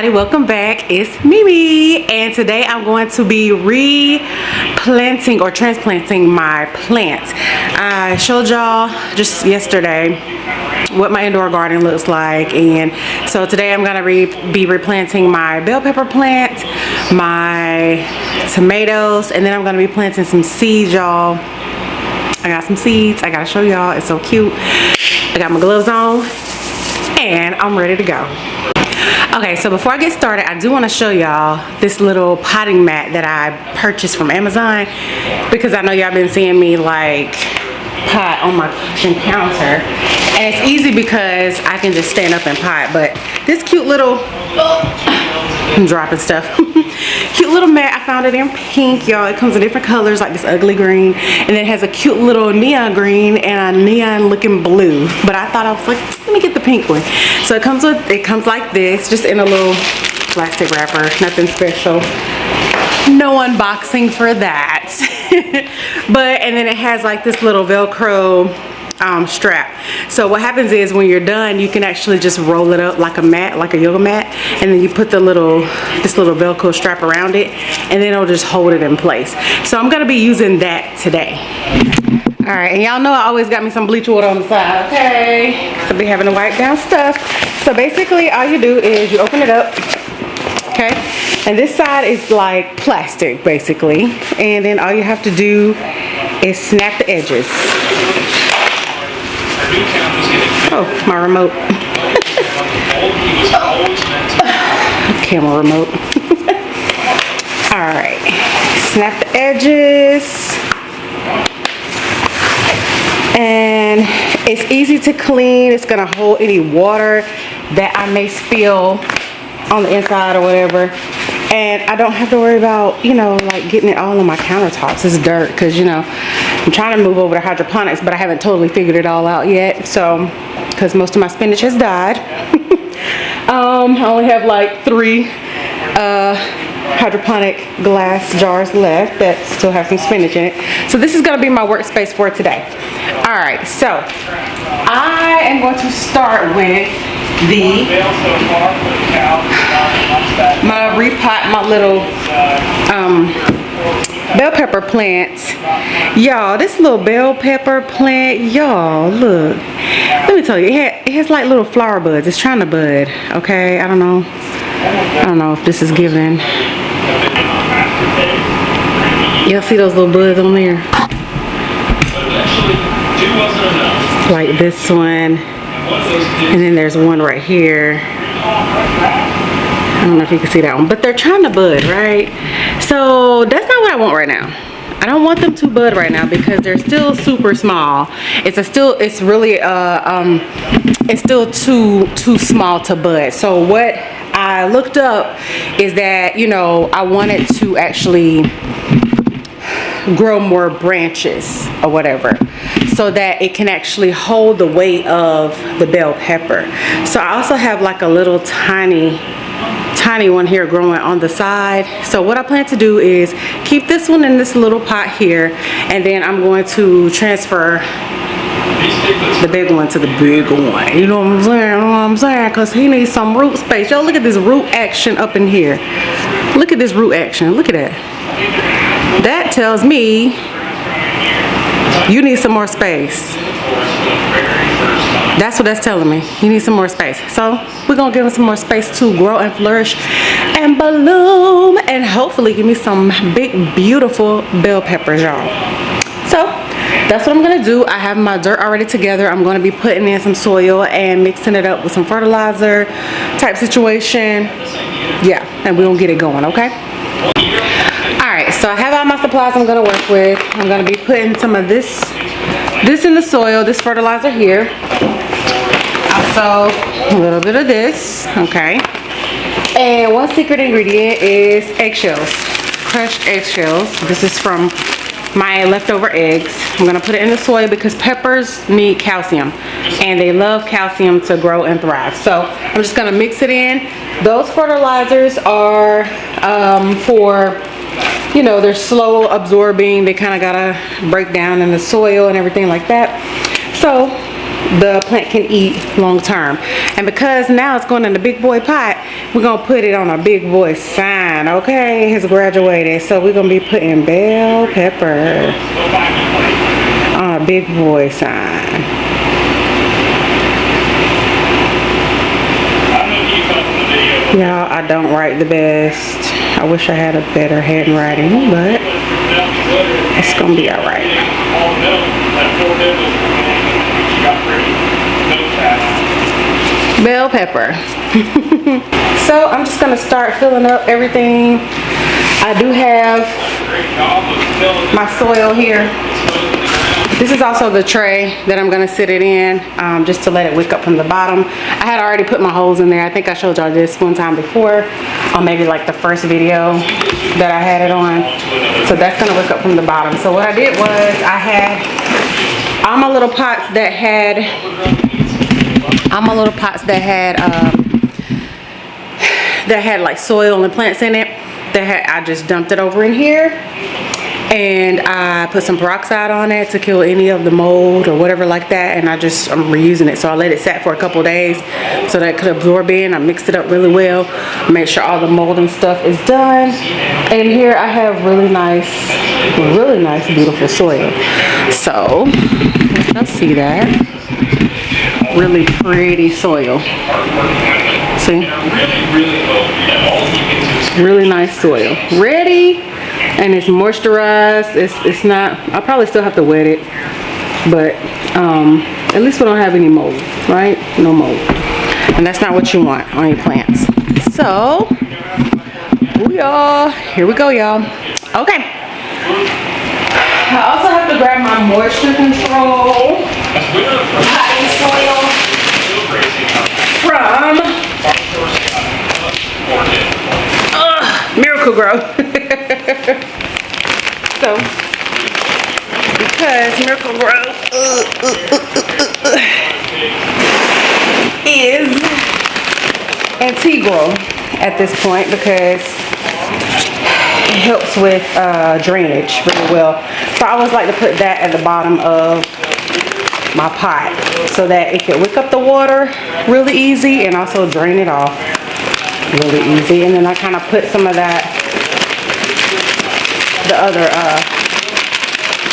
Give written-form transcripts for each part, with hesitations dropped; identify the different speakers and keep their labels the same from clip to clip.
Speaker 1: everybody, welcome back. It's Mimi, and today I'm going to be replanting or transplanting my plants. I showed y'all just yesterday what my indoor garden looks like, and so today I'm gonna be replanting my bell pepper plant, my tomatoes, and then I'm gonna be planting some seeds, y'all. I got some seeds I gotta show y'all. It's so cute. I got my gloves on and I'm ready to go. Okay, so before I get started, I do want to show y'all this little potting mat that I purchased from Amazon, because I know y'all been seeing me like pot on my kitchen counter, and it's easy because I can just stand up and pot. But this cute little, I'm dropping stuff. Cute little mat, I found it in pink, y'all. It comes in different colors, like this ugly green, and it has a cute little neon green and a neon looking blue. But I thought, I was like, let me get the pink one. So it comes like this, just in a little plastic wrapper, nothing special. No unboxing for that. And then it has like this little Velcro strap. So what happens is when you're done, you can actually just roll it up like a mat, like a yoga mat, and then you put this little Velcro strap around it, and then it'll just hold it in place. So I'm gonna be using that today. All right, and y'all know I always got me some bleach water on the side, okay? So be having to wipe down stuff. So basically all you do is you open it up, okay? And this side is like plastic basically, and then all you have to do is snap the edges. Oh, my remote. Camera remote. Alright. Snap the edges. And it's easy to clean. It's going to hold any water that I may spill on the inside or whatever. And I don't have to worry about, you know, like getting it all on my countertops. It's dirt, because, you know, I'm trying to move over to hydroponics, but I haven't totally figured it all out yet. So, because most of my spinach has died. I only have like 3 hydroponic glass jars left that still have some spinach in it. So this is going to be my workspace for today. All right, so I am going to start with my little bell pepper plants. Y'all, this little bell pepper plant, y'all, look. Let me tell you, it has like little flower buds. It's trying to bud, okay? I don't know if this is giving. Y'all see those little buds on there? Like this one. And then there's one right here. I don't know if you can see that one, but they're trying to bud, right? So that's not what I want right now. I don't want them to bud right now because they're still super small. It's still too small to bud. So what I looked up is that, you know, I wanted to actually grow more branches or whatever, so that it can actually hold the weight of the bell pepper. So I also have like a little tiny one here growing on the side. So what I plan to do is keep this one in this little pot here, and then I'm going to transfer the big one to the big one. You know what I'm saying? Because he needs some root space. Yo, look at this root action up in here. Look at this root action. Look at that. That tells me you need some more space. That's what that's telling me. You need some more space. So we're gonna give him some more space to grow and flourish and bloom, and hopefully give me some big beautiful bell peppers, y'all. So that's what I'm gonna do. I have my dirt already together. I'm gonna be putting in some soil and mixing it up with some fertilizer type situation. Yeah, and we're gonna get it going, okay? Alright, so I have all my supplies I'm gonna work with. I'm gonna be putting some of this in the soil, this fertilizer here. Also a little bit of this, okay? And one secret ingredient is eggshells, crushed eggshells. This is from my leftover eggs. I'm gonna put it in the soil because peppers need calcium, and they love calcium to grow and thrive. So I'm just gonna mix it in. Those fertilizers are for, you know, they're slow absorbing. They kind of gotta break down in the soil and everything like that, so the plant can eat long term. And because now it's going in the big boy pot, we're gonna put it on a big boy sign, okay? It's graduated, so we're gonna be putting bell pepper on a big boy sign. Y'all, I don't write the best. I wish I had a better handwriting, but it's gonna be all right. Bell pepper. So I'm just gonna start filling up everything. I do have my soil here. This is also the tray that I'm gonna sit it in, just to let it wick up from the bottom. I had already put my holes in there. I think I showed y'all this one time before, or maybe like the first video that I had it on. So that's gonna wick up from the bottom. So what I did was I had all my little pots that had like soil and plants in it. I just dumped it over in here, and I put some peroxide on it to kill any of the mold or whatever like that, and I'm reusing it. So I let it sit for a couple days so that it could absorb in. I mixed it up really well, make sure all the mold and stuff is done. And here I have really nice beautiful soil. So y'all see that? Really pretty soil. See? Really nice soil. Ready, and it's moisturized. It's not, I'll probably still have to wet it, but at least we don't have any mold, right? No mold. And that's not what you want on your plants. So here we go, y'all. Okay. I also have to grab my moisture control potting soil from Miracle Grow. So, because Miracle Grow is integral at this point, because it helps with drainage really well. So I always like to put that at the bottom of my pot so that it can wick up the water really easy and also drain it off really easy. And then I kind of put some of that, the other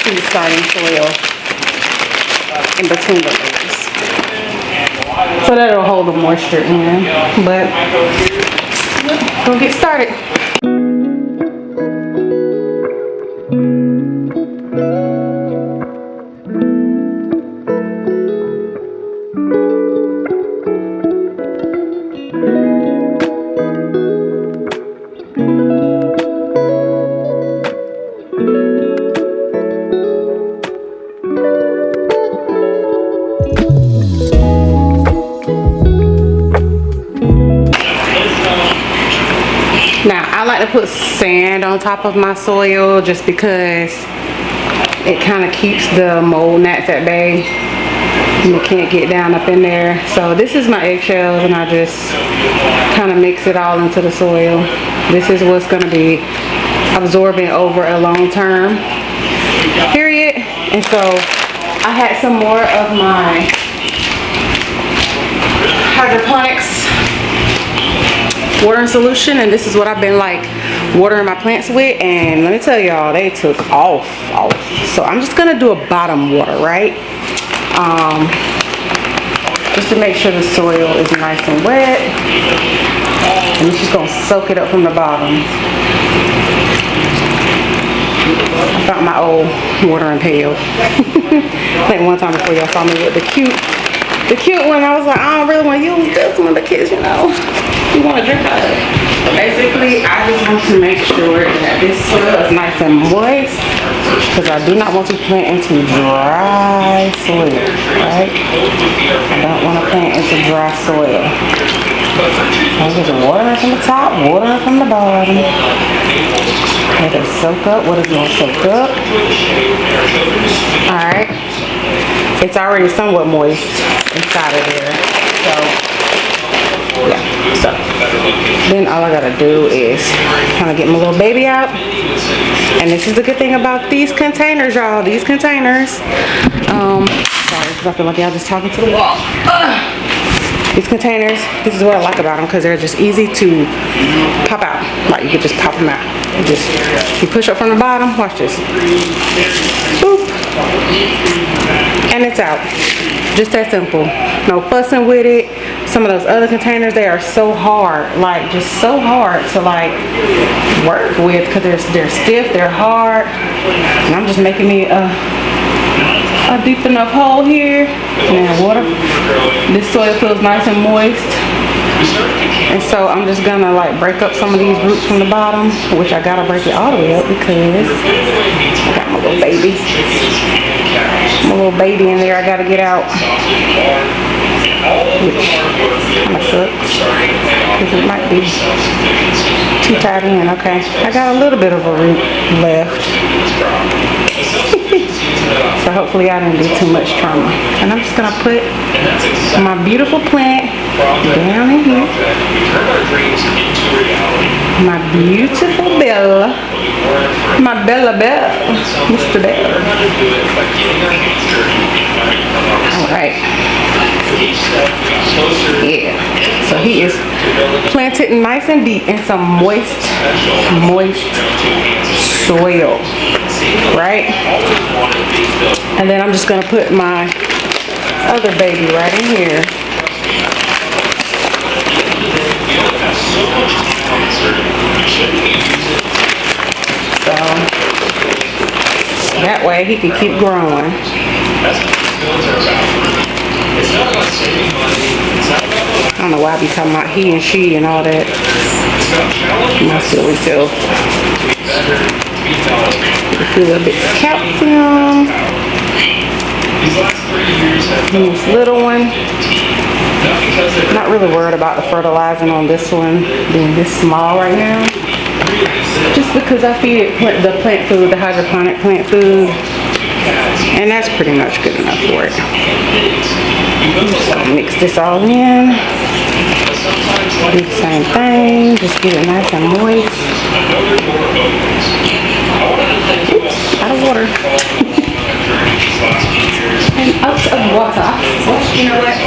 Speaker 1: seed starting soil in between the layers, so that it'll hold the moisture in. But we'll get started. Now, I like to put sand on top of my soil just because it kind of keeps the mold gnats at bay and it can't get down up in there. So this is my eggshells, and I just kind of mix it all into the soil. This is what's going to be absorbing over a long term period. And so I had some more of my hydroponics watering solution, and this is what I've been like watering my plants with, and let me tell y'all, they took off. So I'm just gonna do a bottom water, right? Just to make sure the soil is nice and wet, and it's just gonna soak it up from the bottom. I found my old watering pail. I think one time before y'all saw me with the cute one. I was like, I don't really want to use this one. The kids, you know, you want to drink out of it. But basically, I just want to make sure that this soil is nice and moist, because I do not want to plant into dry soil, right? I don't want to plant into dry soil. I'm just watering from the top, watering from the bottom. Let it soak up what it's going to soak up. Alright. It's already somewhat moist inside of there. So, yeah. So, then all I gotta do is kind of get my little baby out. And this is the good thing about these containers, y'all. These containers. Sorry, because I feel like y'all just talking to the wall. These containers, this is what I like about them because they're just easy to pop out. Like you can just pop them out. You push up from the bottom, watch this. Boop. And it's out. Just that simple. No fussing with it. Some of those other containers, they are so hard, like just so hard to like work with because they're stiff, they're hard. And I'm just making me a deep enough hole here. And water. This soil feels nice and moist. And so I'm just gonna like break up some of these roots from the bottom, which I gotta break it all the way up because I got my little baby. My little baby in there I gotta get out. Which kind of sucks because it might be too tight in. Okay, I got a little bit of a root left. So hopefully I didn't do too much trauma. And I'm just gonna put my beautiful plant down in here. My beautiful Bella. My Bella, Mr. Bella. Alright. Yeah. So he is planted nice and deep in some moist soil. Right? And then I'm just gonna put my other baby right in here. So that way he can keep growing. I don't know why I be talking about he and she and all that. My silly self. A little bit of calcium. And this little one. I'm not really worried about the fertilizing on this one being this small right now. Just because I feed it the plant food, the hydroponic plant food. And that's pretty much good enough for it. Just gonna mix this all in. Do the same thing. Just get it nice and moist. Oops, out of water. And out of water. Well, you know what?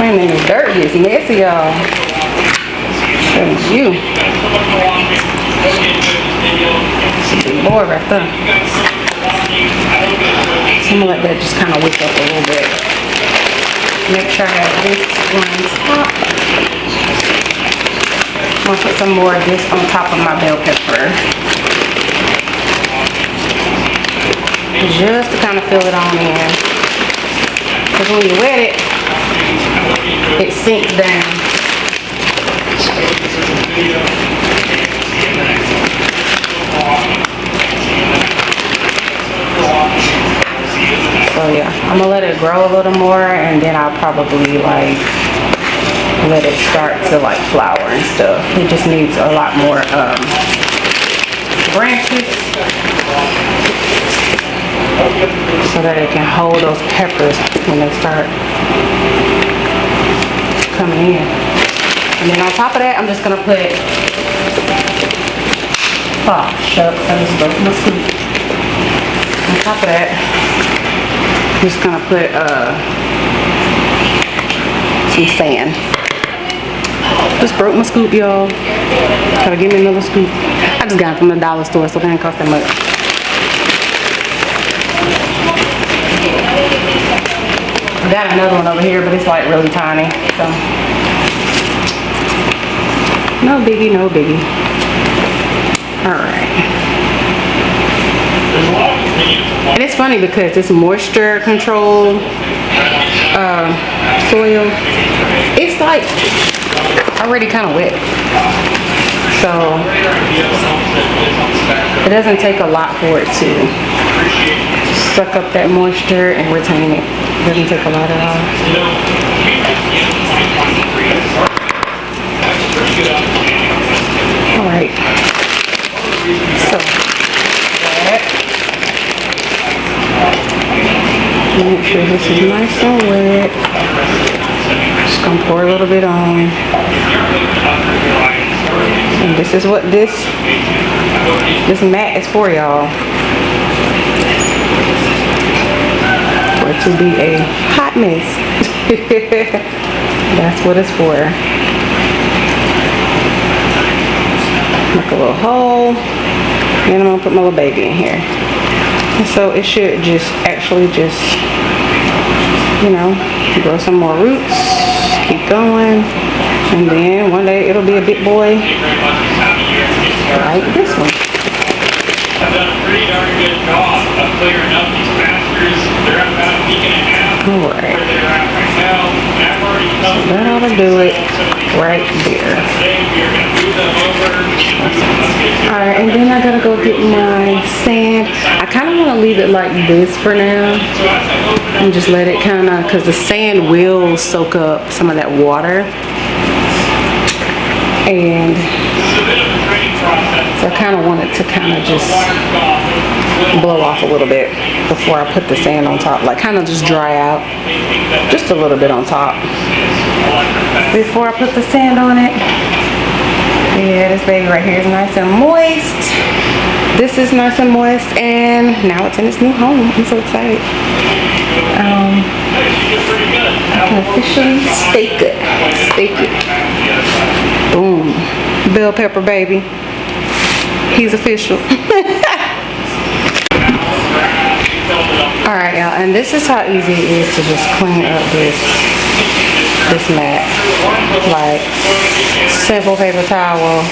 Speaker 1: Man, the dirt gets messy, y'all. That's you. It's a big boy right there. So I'm gonna let that just kind of wick up a little bit. Make sure I have this on top. I'm gonna put some more of this on top of my bell pepper. Just to kind of fill it on in. Because when you wet it, it sinks down. So yeah, I'm gonna let it grow a little more and then I'll probably like let it start to like flower and stuff. It just needs a lot more branches so that it can hold those peppers when they start coming in. And then on top of that, I'm just gonna put, oh shucks, I just broke my scoop. On top of that, I'm just gonna put some sand. Just broke my scoop, y'all. Gotta give me another scoop. I just got it from the dollar store, so it didn't cost that much. I got another one over here, but it's like really tiny, so no biggie, no biggie. Alright. And it's funny because this moisture control soil, it's like already kind of wet. So it doesn't take a lot for it to suck up that moisture and retain it. It doesn't take a lot at all. Alright. So that. Make sure this is nice and wet. Just gonna pour a little bit on. And this is what this This mat is for y'all. For it to be a hot mess. That's what it's for. Make a little hole. And I'm gonna put my little baby in here. And so it should just actually just, you know, grow some more roots. Keep going. And then one day it'll be a big boy. Like this one.
Speaker 2: I've done a pretty darn good job of clearing up these pastures. They're at about a week and a half.
Speaker 1: Alright.
Speaker 2: Where they're at right now. And I've already come
Speaker 1: So that ought to do it right there.
Speaker 2: today. We are going to move them over.
Speaker 1: Alright, and then I gotta go get my sand. I kind of want to leave it like this for now. And just let it kind of, because the sand will soak up some of that water. And so I kind of want it to kind of just blow off a little bit before I put the sand on top. Like kind of just dry out just a little bit on top before I put the sand on it. Yeah, this baby right here is nice and moist. This is nice and moist, and now it's in its new home. I'm so excited. I can officially stake it. Stake it. Boom. Bell pepper baby. He's official. Alright, y'all, and this is how easy it is to just clean up this mat. Like, simple paper towel,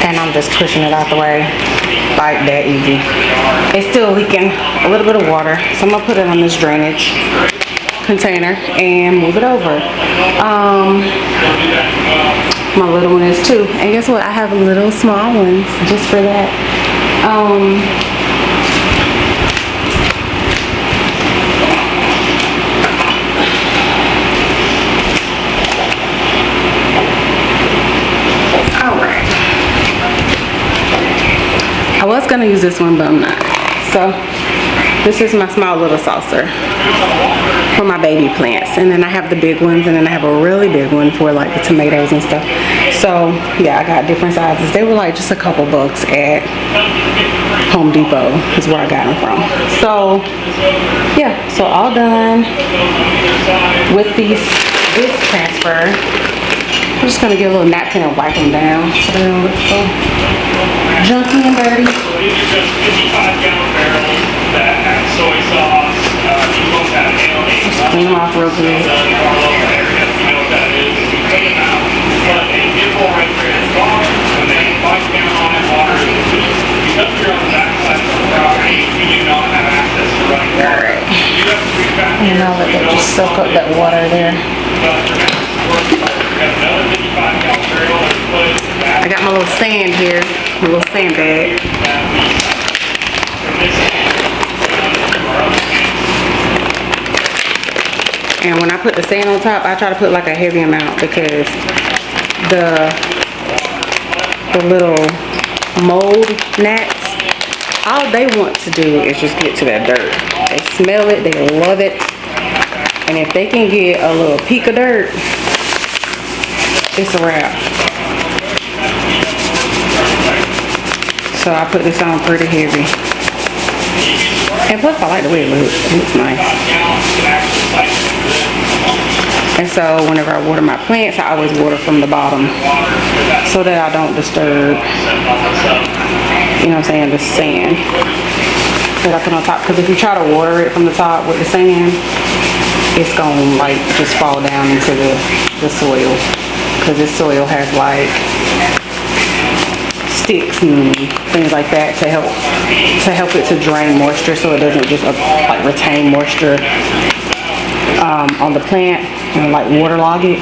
Speaker 1: and I'm just pushing it out the way. Like that easy. It's still leaking a little bit of water, so I'm gonna put it on this drainage container and move it over. My little one is too, and guess what? I have little small ones just for that. Alright. I was gonna use this one, but I'm not. So this is my small little saucer for my baby plants, and then I have the big ones, and then I have a really big one for like the tomatoes and stuff. So yeah, I got different sizes. They were like just a couple bucks at Home Depot is where I got them from. So yeah, so all done with this transfer. I'm just gonna get a little napkin and wipe them down so they don't look so junky and dirty.
Speaker 2: These are just 55-gallon barrels that have soy sauce. These ones have mayonnaise.
Speaker 1: Just clean them off real good.
Speaker 2: You know what that is. We clean them out. But they get more right there in the bar, and they wipe down on it water. Because you're on the backside of the property, you do not have access to running water.
Speaker 1: Alright.
Speaker 2: You have to reach back
Speaker 1: And I'll let that just soak up that water there. I got my little sand here, my little sand bag. And when I put the sand on top, I try to put like a heavy amount because the little mold gnats, all they want to do is just get to that dirt. They smell it, they love it. And if they can get a little peak of dirt, it's a wrap. So I put this on pretty heavy. And plus I like the way it looks. It looks nice. And so whenever I water my plants, I always water from the bottom so that I don't disturb, you know what I'm saying, the sand that I put on top. Because if you try to water it from the top with the sand, it's gonna like just fall down into the soil. Because this soil has like sticks and things like that to help it to drain moisture, so it doesn't just like retain moisture on the plant and like waterlog it.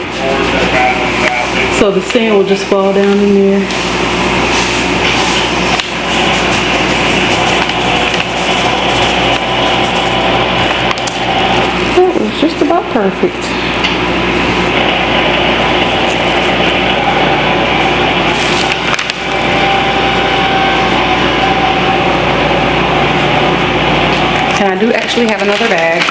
Speaker 1: So the sand will just fall down in there. That was just about perfect. And I do actually have another bag.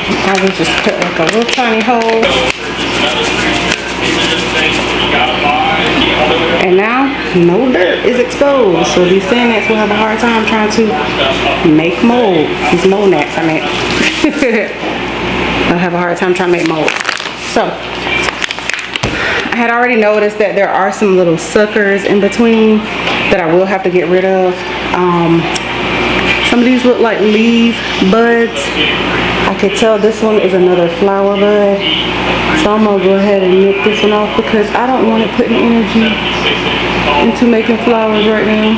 Speaker 1: I was just put like a little tiny hole. And now, no dirt is exposed. So these sand gnats will have a hard time trying to make mold. These mold gnats, I mean. They'll have a hard time trying to make mold. So, I had already noticed that there are some little suckers in between that I will have to get rid of. Some of these look like leaf buds. I could tell this one is another flower bud. So I'm gonna go ahead and nip this one off because I don't want it putting energy into making flowers right now.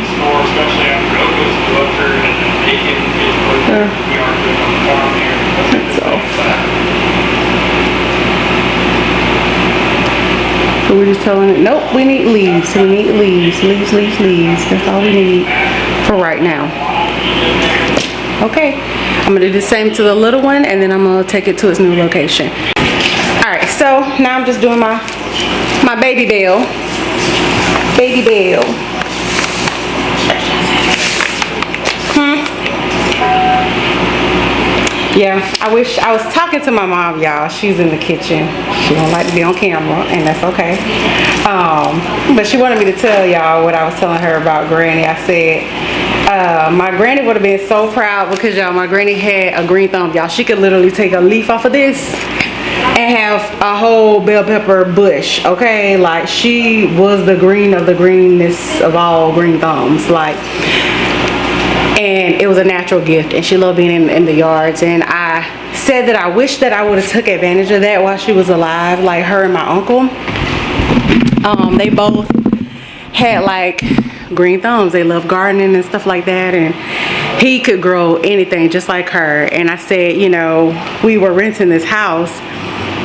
Speaker 1: That's off. So we're just telling it, nope, we need leaves. We need leaves, leaves, leaves, leaves. That's all we need for right now. Okay, I'm gonna do the same to the little one and then I'm gonna take it to its new location. All right, so now I'm just doing my baby bell. Baby bell. Yeah, I wish I was talking to my mom, y'all. She's in the kitchen. She don't like to be on camera, and that's okay. But she wanted me to tell y'all what I was telling her about Granny. I said, my granny would have been so proud because y'all, my granny had a green thumb, y'all. She could literally take a leaf off of this and have a whole bell pepper bush, okay? Like, she was the green of the greenness of all green thumbs, like. And it was a natural gift, and she loved being in the yards. And I said that I wish that I would have took advantage of that while she was alive, like her and my uncle. They both had like green thumbs. They love gardening and stuff like that, and he could grow anything just like her. And I said, you know, we were renting this house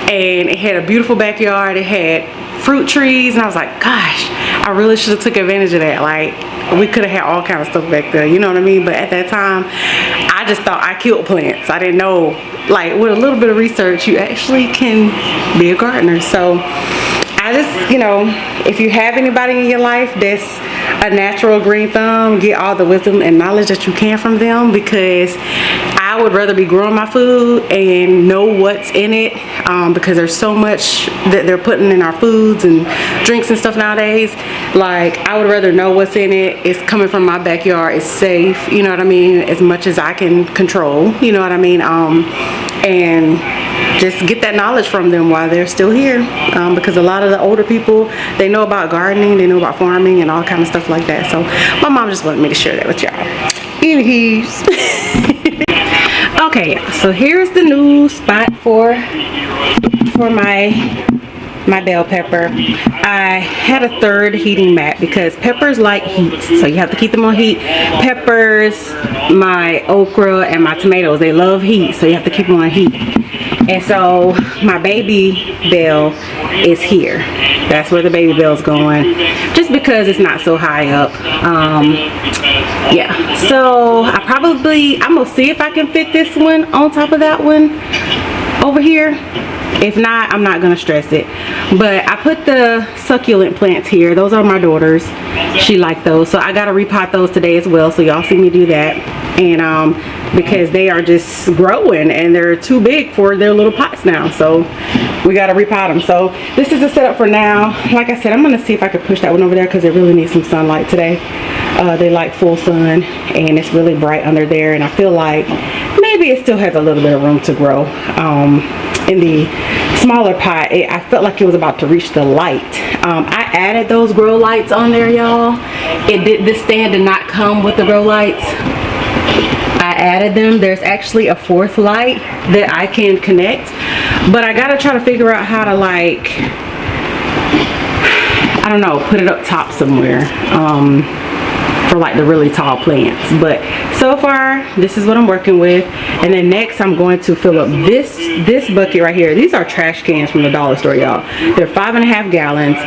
Speaker 1: and it had a beautiful backyard. It had fruit trees, and I was like, gosh, I really should have took advantage of that. Like, we could have had all kinds of stuff back there, you know what I mean? But at that time, I just thought I killed plants. I didn't know, like, with a little bit of research, you actually can be a gardener. So I just, you know, if you have anybody in your life that's a natural green thumb, get all the wisdom and knowledge that you can from them, because I would rather be growing my food and know what's in it, because there's so much that they're putting in our foods and drinks and stuff nowadays. Like, I would rather know what's in it. It's coming from my backyard. It's safe, you know what I mean, as much as I can control, you know what I mean, and just get that knowledge from them while they're still here, because a lot of the older people, they know about gardening, they know about farming and all kind of stuff like that. So my mom just wanted me to share that with y'all. Anyways. Okay, so here's the new spot for my bell pepper. I had a third heating mat because peppers like heat, so you have to keep them on heat. Peppers, my okra, and my tomatoes, they love heat, so you have to keep them on heat. And so my baby bell is here. That's where the baby bell's going, just because it's not so high up. Yeah, so I'm gonna see if I can fit this one on top of that one over here. If not, I'm not gonna stress it. But I put the succulent plants here. Those are my daughter's. She liked those, so I gotta repot those today as well, so y'all see me do that. And because they are just growing and they're too big for their little pots now, so we gotta repot them. So this is the setup for now. Like I said, I'm gonna see if I can push that one over there because it really needs some sunlight today. They like full sun, and it's really bright under there, and I feel like maybe it still has a little bit of room to grow. In the smaller pot, I felt like it was about to reach the light. I added those grow lights on there, y'all. This stand did not come with the grow lights. I added them. There's actually a fourth light that I can connect, but I gotta try to figure out how to, like, I don't know, put it up top somewhere for like the really tall plants. But so far, this is what I'm working with. And then next, I'm going to fill up this bucket right here. These are trash cans from the dollar store, y'all. They're 5.5 gallons.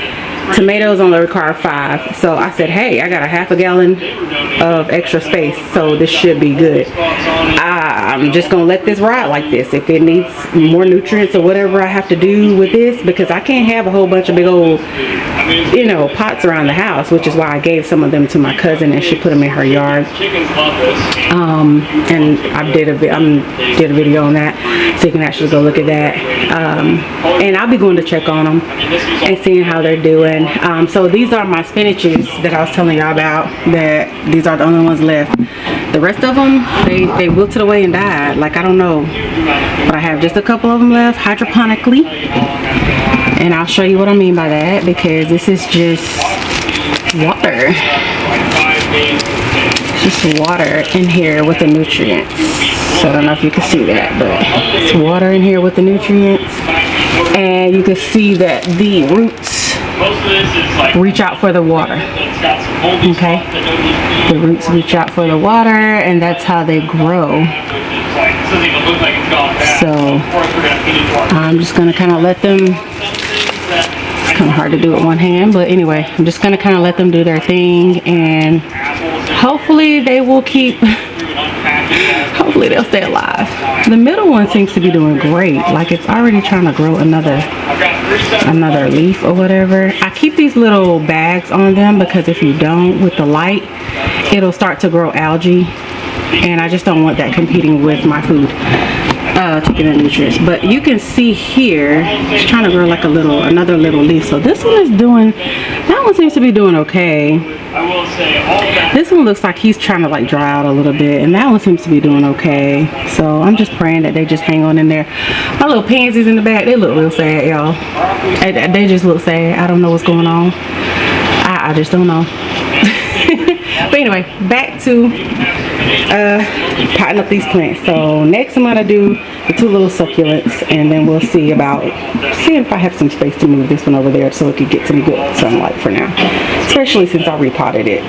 Speaker 1: Tomatoes only require 5. So I said, hey, I got a half a gallon of extra space, so this should be good. I'm just gonna let this ride like this. If it needs more nutrients or whatever I have to do with this, because I can't have a whole bunch of big old you know, pots around the house, which is why I gave some of them to my cousin and she put them in her yard. And I did a video on that, so you can actually go look at that. And I'll be going to check on them and seeing how they're doing. So these are my spinaches that I was telling y'all about, that these are the only ones left. The rest of them, they wilted away and died. Like, I don't know, but I have just a couple of them left hydroponically, and I'll show you what I mean by that, because this is just water. Just water in here with the nutrients. So I don't know if you can see that, but it's water in here with the nutrients, and you can see that the roots reach out for the water. Okay, the roots reach out for the water, and that's how they grow. So I'm just gonna kind of let them, it's kind of hard to do with one hand, but anyway, I'm just gonna kind of let them do their thing, and hopefully they will keep, hopefully they'll stay alive. The middle one seems to be doing great. Like, it's already trying to grow another leaf or whatever. I keep these little bags on them because if you don't, with the light, it'll start to grow algae, and I just don't want that competing with my food, taking the nutrients. But you can see here, it's trying to grow like another little leaf. So this one is doing, that one seems to be doing okay. This one looks like he's trying to like dry out a little bit, and that one seems to be doing okay. So I'm just praying that they just hang on in there. My little pansies in the back, they look real sad, y'all. They just look sad. I don't know what's going on. I just don't know. But anyway, back to potting up these plants. So next I'm gonna do the two little succulents, and then we'll see if I have some space to move this one over there so it could get some good sunlight for now, especially since I repotted it.